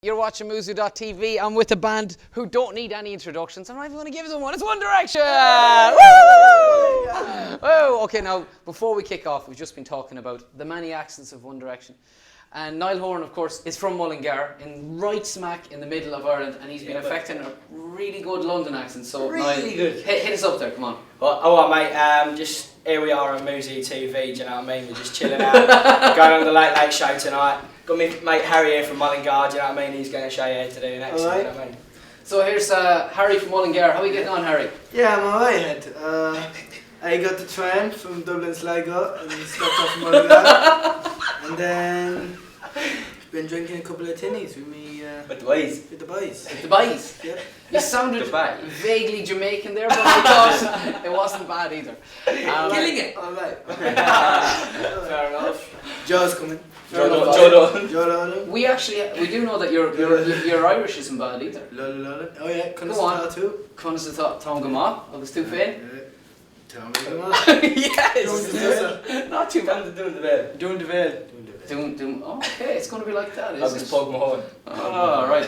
You're watching Muzu.tv. I'm with a band who don't need any introductions. I'm not even going to give them one. It's One Direction! Woo! Woo! Okay, now, before we kick off, we've just been talking about the many accents of One Direction. And Niall Horan, of course, is from Mullingar, right smack in the middle of Ireland, and he's been affecting a really good London accent. So, really Niall, good. Hit us up there, come on. Well, mate, just here we are on Muzi TV, do you know what I mean? We're just chilling out, going on the Late Late Show tonight. Got me mate Harry here from Mullingar, do you know what I mean? He's going to show you how to do next, Alright. you know what I mean? So here's Harry from Mullingar. How are you getting on, Harry? Yeah, I'm alright. I got the train from Dublin Sligo and stopped off in Mullingar. And then been drinking a couple of tinnies with me With the boys. with the boys. The boys. Yeah. You sounded Dubai. vaguely Jamaican there, but I thought it wasn't bad either. Killing it. Alright. Fair enough. Joe's coming. Joe. Joe Dolan. We do know that your Irish isn't bad either. Lola. Oh yeah, Go on. Kunnis too. Conas Tom Gama, agus tú féin? Tell me come on. Yes! Not too bad. Doing the bed. Doing the veil. Doing, okay, it's going to be like that, I'll isn't just it? plug my horn. Oh, right.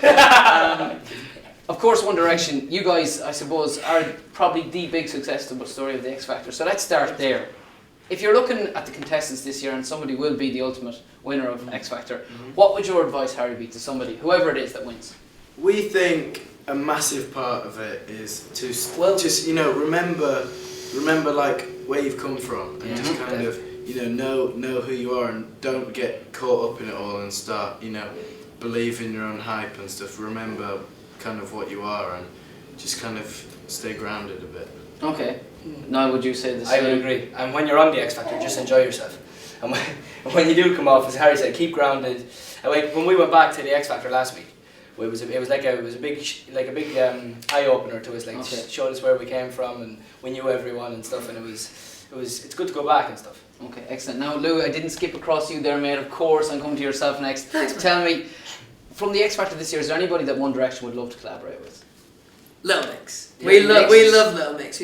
Of course, One Direction, you guys, I suppose, are probably the big success story of the X Factor. So let's start there. If you're looking at the contestants this year and somebody will be the ultimate winner of X Factor, what would your advice, Harry, be to somebody, whoever it is that wins? We think a massive part of it is to just remember like where you've come from and just kind of know who you are and don't get caught up in it all and start believe in your own hype and stuff. Remember kind of what you are and just kind of stay grounded a bit. Okay. Now, would you say the I same? would agree. And when you're on the X Factor, just enjoy yourself. And when you do come off, as Harry said, keep grounded. And when we went back to the X Factor last week, it was a big eye opener to us. Like showed us where we came from and we knew everyone and stuff. And it's good to go back and stuff. Okay, excellent. Now, Lou, I didn't skip across you there, mate. Of course, I'm coming to yourself next. Thanks, man. Tell me, from the X Factor this year, is there anybody that One Direction would love to collaborate with? Little Mix. Yeah, we Mix. love Little Mix.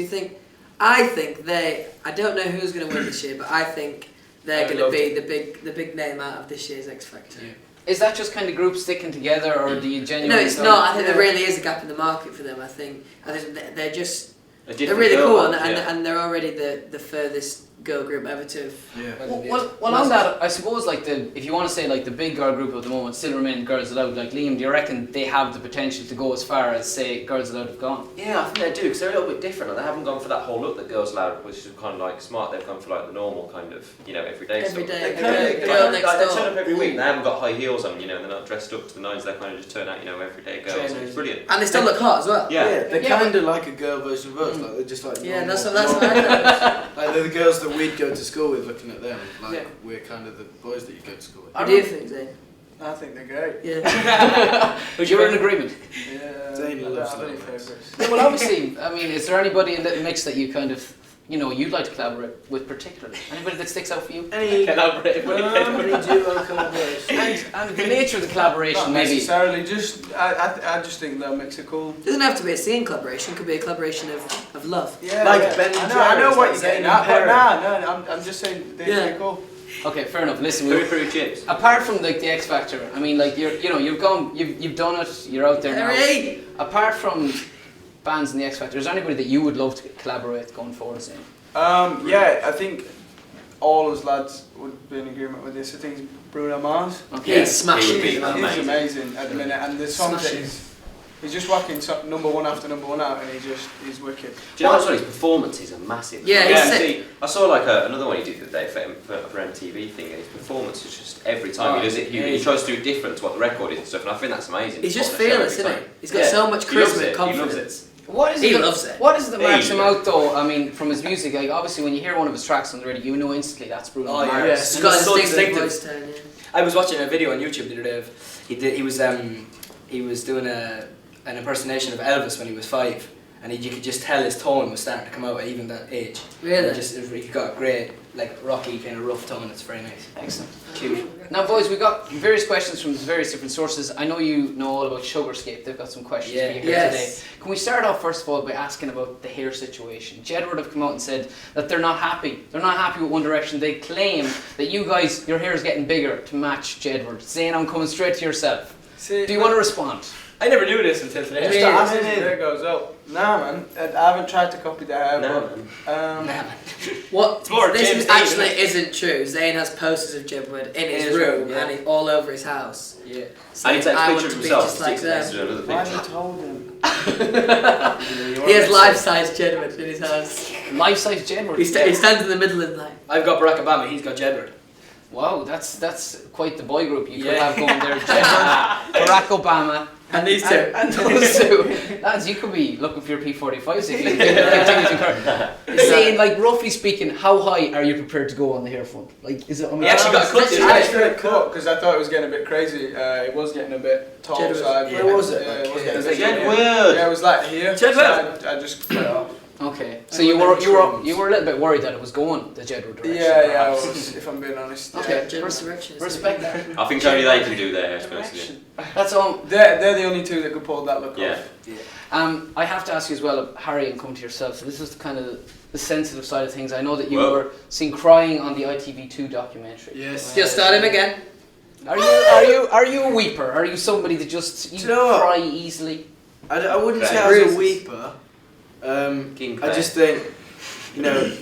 I don't know who's going to win this year, but I think they're going to be the big name out of this year's X Factor. Yeah. Is that just kind of groups sticking together, or do you genuinely? No, it's not. I think there really is a gap in the market for them. I think they're really cool, and they're already the furthest girl group ever to. Yeah. Well, on that, I suppose if you want to say the big girl group at the moment still remain Girls Aloud. Like Liam, do you reckon they have the potential to go as far as say Girls Aloud have gone? Yeah, I think they do, because they're a little bit different, and they haven't gone for that whole look that Girls Aloud, which is kind of like smart. They've gone for like the normal kind of, everyday stuff. Girl next They door. turn up every week, and they haven't got high heels on, they're not dressed up to the nines, they kind of just turn out, everyday girls, and it's brilliant. And they still look hot as well. Yeah. They're kind of like a girl version of us. Like they're just like Yeah, normal, that's what I know. like they're the girls that we'd go to school with. Looking at them, we're kind of the boys that you go to school with. What do you think, Zane? I think they're great. Yeah. You're in agreement. Yeah, Zane loves Little Mix. Yeah, well, obviously, I mean, is there anybody in Little Mix that you kind of, you'd like to collaborate with particularly? Anybody that sticks out for you? Any Collaborate. duo collaboration. And the nature of the collaboration, Not maybe. necessarily, I just think they'll mix it cool. Doesn't have to be a scene collaboration. It could be a collaboration of love. Yeah, Like yeah. Ben and I know Jerry's, what like you're saying, Zane and but I'm just saying they're Yeah. cool. Okay, fair enough. Listen, Peri chips. apart from the X Factor, I mean, you've done it. You're out there now. Harry! Apart from bands in the X Factor, is there anybody that you would love to collaborate going forward? Zane? Yeah, I think all us lads would be in agreement with this. I think it's Bruno Mars. Okay. He's smashing He it. would be He's amazing at the minute, and the songs that Smashing. he's just whacking number one after number one out, and he's wicked. Do you know what's funny? His performances are massive. Yeah, he's sick. See, I saw another one he did the day for MTV thing, and his performance is just every time he does it, he tries to do it different to what the record is and stuff, and I think that's amazing. He's just What they show fearless, every isn't he? time. He's got Yeah. so much He loves charisma it, and confidence. He loves it. What is He it? loves it. What is it that marks him He- out though? I mean, from his music, like obviously when you hear one of his tracks on the radio, you know instantly that's Bruno Oh, yeah. Mars. Yeah, he's And got a it's so distinctive distinctive. voice tone, yeah. I was watching a video on YouTube the other day of he was doing an impersonation of Elvis when he was 5, and you could just tell his tone was starting to come out at even that age. Really? He got a great rocky kind of rough tone. It's very nice. Excellent. Cute. Now, boys, we've got various questions from various different sources. I know you know all about Sugarscape. They've got some questions for you here Yes. today. Can we start off first of all by asking about the hair situation? Jedward have come out and said that they're not happy. They're not happy with One Direction. They claim that you guys, your hair is getting bigger to match Jedward. Zane, I'm coming straight to yourself. See, Do you want to respond? I never knew this until today. Just ask it, there it goes up. Nah, man. I haven't tried to copy the hair, No, but What? It's more This James is Dean, actually isn't isn't true. Zane has posters of Jedward in his his room room, yeah. and all over his house. Yeah. So And he takes I pictures want of to be himself. just like Sticks it next them. to another why have you picture. told him? He has life-size Jedward in his house. Life-size Jedward. He stands in the middle and like. I've got Barack Obama. He's got Jedward. Wow, that's quite the boy group you could Yeah. have going there. Jedward, Barack Obama. And these two. And those two. Lads, you could be looking for your P45s if you continue to correct. Saying, like, roughly speaking, how high are you prepared to go on the hair front? Like, is it... He actually got a cut this I way. actually got cut because I thought it was getting a bit crazy. It was getting a bit tall. Jedward. So I, Where was it? Yeah, it was Like, getting a Is bit it getting yeah. weird? Yeah, it was like here. Jedward. So I just cut it off. Okay, so And you with were them you were trims. you were a little bit worried that it was going the Jedward direction. Yeah, I perhaps. was, if I'm being honest. Okay. Yeah. Jedward's direction. Respect that. I think only they can do their hair, personally. That's all. They're the only two that could pull that look Yeah. off. I have to ask you as well, Harry, and come to yourself. So this is kind of the sensitive side of things. I know that you Well. were seen crying on the ITV2 documentary. Yes. Just start him again. Are you a weeper? Are you somebody that just Do you know what? cry easily? I wouldn't Right. say I was a Bruises. weeper. King I Clay. just think, you know,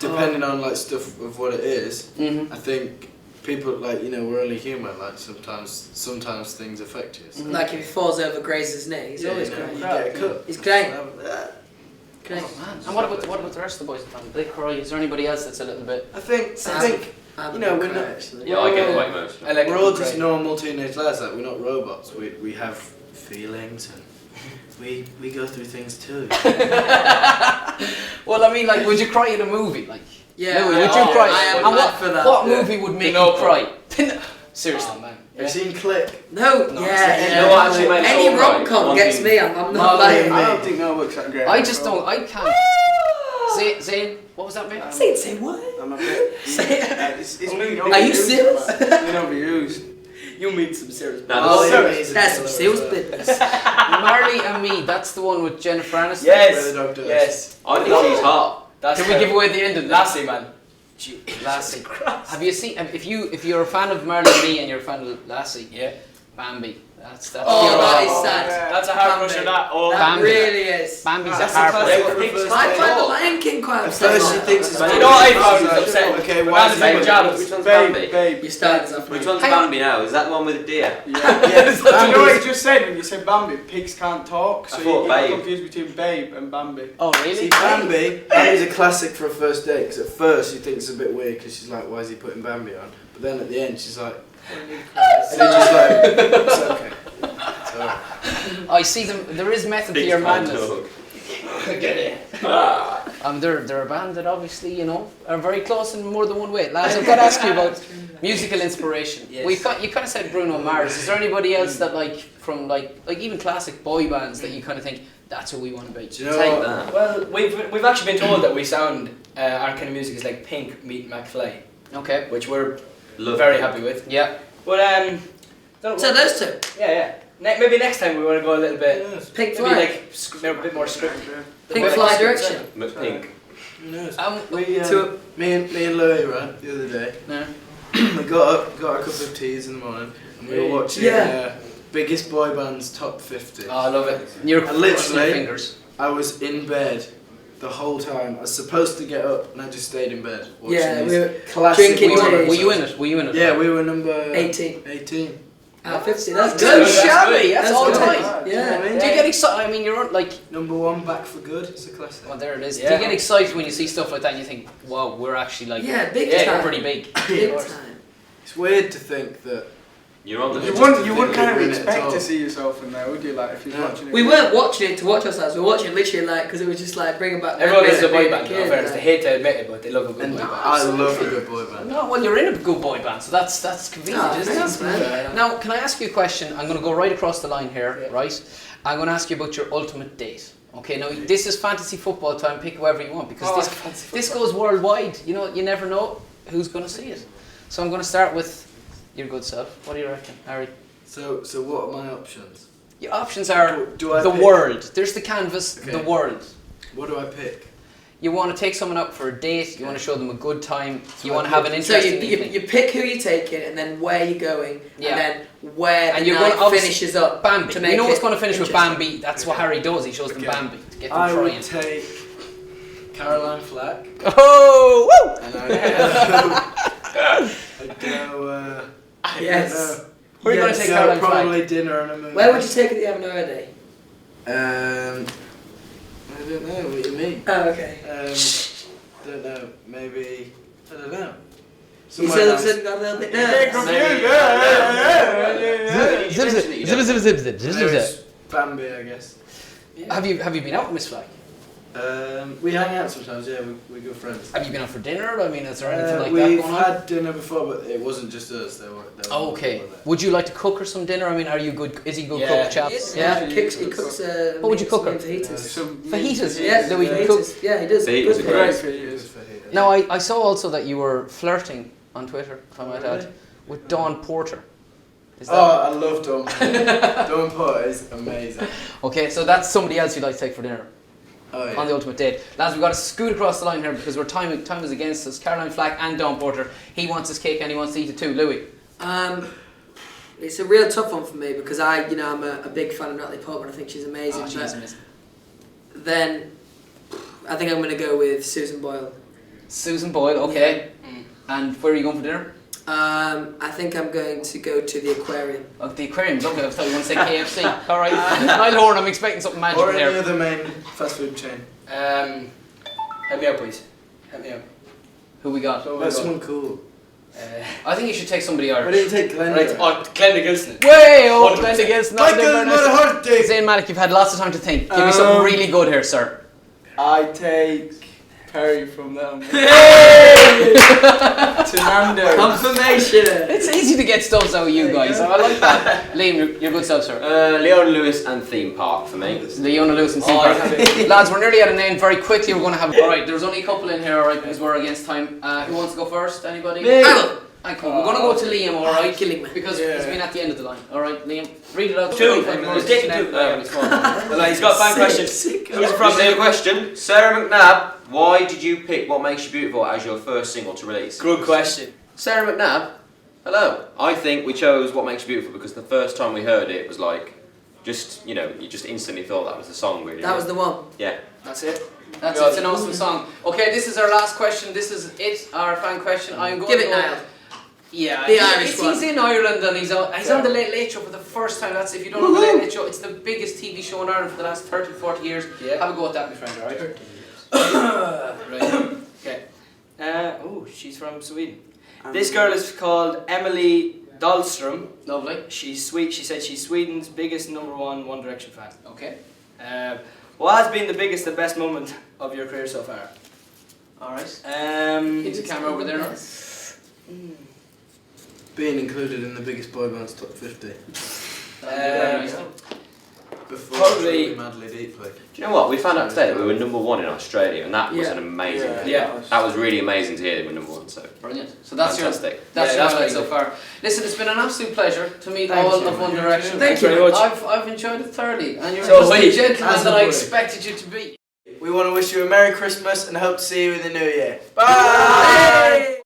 depending on like stuff of what it is, Mm-hmm. I think people like, you know, we're only human. Like sometimes things affect you. So. Like if he falls over, grazes his knee, he's Yeah, always you know, crying. you get a cut. He's crying. Oh, man. And what about the rest of the boys in the family? They cry. Is there anybody else that's a little bit? I think I'm You know, gonna we're cry, not- actually. Yeah, I get Well, quite emotional. I like we're all crying. just normal teenage lads. Like we're not robots. We have feelings and we go through things too. Well, I mean, like, would you cry in a movie? Like, Yeah, Louis, would I- you cry? I am and mad for that. what movie would make you Pinocchio. cry? Seriously, Oh, man. Have you seen Click? No, No, yeah, You know what actually made us Any all cry? rom-com One gets thing- me, I'm not Marley lying. and I don't think that looks that great. I just don't. I can't. Zane, what was that, mate? Say what? I'm a bit. Say it. It's been Are you overused, serious? man. It's been overused. You mean some serious. No, Marley that's- and Me's a That's some killer sales as well. business. Marley and Me. That's the one with Jennifer Aniston. Where Yes. the dog does. Yes. I think she's hot. That's Can we give away the end of that? Lassie, man. Lassie. Have you seen? If you're a fan of Marley and Me and you're a fan of Lassie, Yeah. Bambi. That's Oh, your that one. is sad. yeah. That's a hard crusher. That. Oh. That Bambi. really is. Bambi's That's a the hard classic one. for the first I time. find the Lion King quite At upsetting. first she thinks it's You know what I found Like, upsetting? okay, why Bananas is and it- pajamas. Which one's Babe, Bambi? babe. You started off. Which one's Hang on. Bambi now? Is that the one with the deer? Yeah. Yes, Do you know what Bambi's- you just said when you said Bambi? Pigs can't talk, so I you thought got Babe. confused between Babe and Bambi. Oh, See, really? Bambi's a classic for a first date because at first you think it's a bit weird because she's like, why is he putting Bambi on? But then at the end she's like, and then she's like, it's okay. It's alright. I see them. There is method to Pigs your can't madness. talk. They're a band that obviously, you know, are very close in more than one way. Lads, I've got to ask you about musical inspiration. Yes. You kind of said Bruno Mars. Is there anybody else that from even classic boy bands that you kind of think that's who we want to be? Do you know Take what? that. Well, we've actually been told that we sound our kind of music is like Pink meet McFly, Okay. which we're Love very it. happy with. Yeah. But don't So know, those two. yeah. Maybe next time we want to go a little bit. Pink Maybe Floyd. like a bit more scripted. Pink bit Floyd more direction. But pink. Who knows? We, To- me and Louis, right, the other day, No. we got a cup of teas in the morning and we were watching biggest boy bands top 50. Oh, I love it. You're And crossing your literally- fingers. I was in bed the whole time. I was supposed to get up and I just stayed in bed watching Yeah, these we were classic drinking boy tea. bands. Were you in it? Were you in it? Yeah, we were number 18. 18. Out of 50. That's Good, good. Shabby. That's all good. time. Do you know what I Yeah. mean? Do you get excited? I mean, you're like, Number 1 back for good. It's a classic. well, there it is. Do Yeah. you get excited when you see stuff like that and you think, wow, we're actually like, Yeah, big we're time. pretty big? Big time. It's weird to think that. You're on the You Just wouldn't to kind think of you're in it at expect all. to see yourself in there, would you? Like if you're No. watching it. We weren't watching it to watch ourselves. We were watching it literally like because it was just like bringing back. Everyone memories is a of boy being band. kid, In fairness, like- they hate to admit it, but they love a good And boy band. I love a good boy band. No, well, you're in a good boy band, so that's convenient, Oh, isn't thanks, it? man. Now, can I ask you a question? I'm going to go right across the line here, Yeah. right? I'm going to ask you about your ultimate date. Okay, now this is fantasy football time. Pick whoever you want because Oh, this fancy this football. goes worldwide. You know, you never know who's going to see it. So I'm going to start with your good self. What do you reckon, Harry? So what are my options? Your options are Do I the pick? world. There's the canvas, Okay. the world. What do I pick? You want to take someone out for a date. You want to show them a good time. You want to have an interesting evening. You pick who you're taking, and then where you're going, Yeah. and then where And the you're night going to finishes up. Bambi. To You make know what's it going to finish with interesting. Bambi. That's what Harry does. He shows them Bambi to get them I crying. would take Caroline Flack. Oh, woo! And I'd go. Yes. Where are you going to take Caroline Flack? Probably dinner and a movie. Where would you take it that you haven't already? I don't know what you mean. Oh, okay. Don't know. Maybe. I don't know. You Somewhere said nice. got a little bit There's Bambi, I guess. Have you been out with Miss Flack? We hang out sometimes. Yeah, we're good friends. Have you been out for dinner? I mean, is there anything like that We've going on? had dinner before, but it wasn't just us. There were Oh, okay. people there. Would you like to cook her some dinner? I mean, are you good? Is he good Yeah. cook, chaps? Yeah, he cooks. What would you cook her? Fajitas. Fajitas. Yeah, That we can cook. fajitas. Yeah, he does. Fajitas Good are great. fajitas. Now, I saw also that you were flirting on Twitter, if I might add, with Dawn Porter. Is that Oh, I love Dawn. Dawn Porter is amazing. okay? So that's somebody else you'd like to take for dinner Oh yeah. on the ultimate date. Lads, we've got to scoot across the line here because time is against us. Caroline Flack and Dawn Porter. He wants his cake and he wants to eat it too. Louis. It's a real tough one for me because I'm a big fan of Natalie Portman. I think she's amazing. Oh, she is amazing. Then I think I'm going to go with Susan Boyle. Susan Boyle, okay. And where are you going for dinner? I think I'm going to go to the aquarium. Oh, the aquarium. Okay, I thought you were going to say KFC. All right. Niall Horan, I'm expecting something magic Or any there. other main fast food chain. Help me out, please. Help me out. Who we got? That's someone cool. I think you should take somebody Why Irish. didn't you take Glenda? Right, Glenda Gilson. Way! Oh, 100%. Glenda Gilson. Michael Murhurty! Zayn Malik, you've had lots of time to think. Give me something really good here, sir. I take Perry from them. To Nando. Confirmation! It's easy to get stuff out of you guys. I like that. Liam, you're good stuff, sir. Leona Lewis and Theme Park for me. Leona Lewis and Steve Oh, Parker. Lads, we're nearly at an end. Very quickly, we're going to have. Alright, there's only a couple in here, alright, because we're against time. Who wants to go first? Anybody? I will. I come. We're going to go to Liam, alright? Killing me. Because he's been at the end of the line. Alright, Liam, read it out. Two. 25 minutes. He's taking two. Yeah, it's fine. Well, he's got a fan question. Here's from the question. Sarah McNabb, why did you pick What Makes You Beautiful as your first single to release? Good question. Sarah McNabb, hello. I think we chose What Makes You Beautiful because the first time we heard it was like, just, you know, you just instantly thought that was the song, really. That was the one. Yeah. That's it. That's it's an awesome song. Okay, this is our last question. This is it, our fan question. I'm going Give to it go. Niall. Yeah, The Irish one. he's in Ireland and he's on the Late Late Show for the first time. That's if you don't know the Late Late Show, it's the biggest TV show in Ireland for the last 30, 40 years. Yeah. Have a go at that, my friend, alright? Right. Okay. Oh, she's from Sweden. This girl is called Emily Dahlström. Lovely. She's sweet. She said she's Sweden's biggest #1 One Direction fan. Okay. What has been the biggest and best moment of your career so far? Alright. It's Keep the camera over there now. Being included in the biggest boy band's top 50. Before Probably- Truly Madly Deeply. Do you know what? We found out today that we were #1 in Australia, and that was Yeah. an amazing thing. Yeah. That was really amazing to hear that we're #1, so Brilliant. So that's fantastic. your Yeah, that's highlight pretty so far. Listen, it's been an absolute pleasure to meet Thank all you. of One Direction. Thanks very much. I've enjoyed it thoroughly, and you're So just the wait, gentleman as that a I boy. expected you to be. We want to wish you a Merry Christmas and hope to see you in the New Year. Bye! Bye.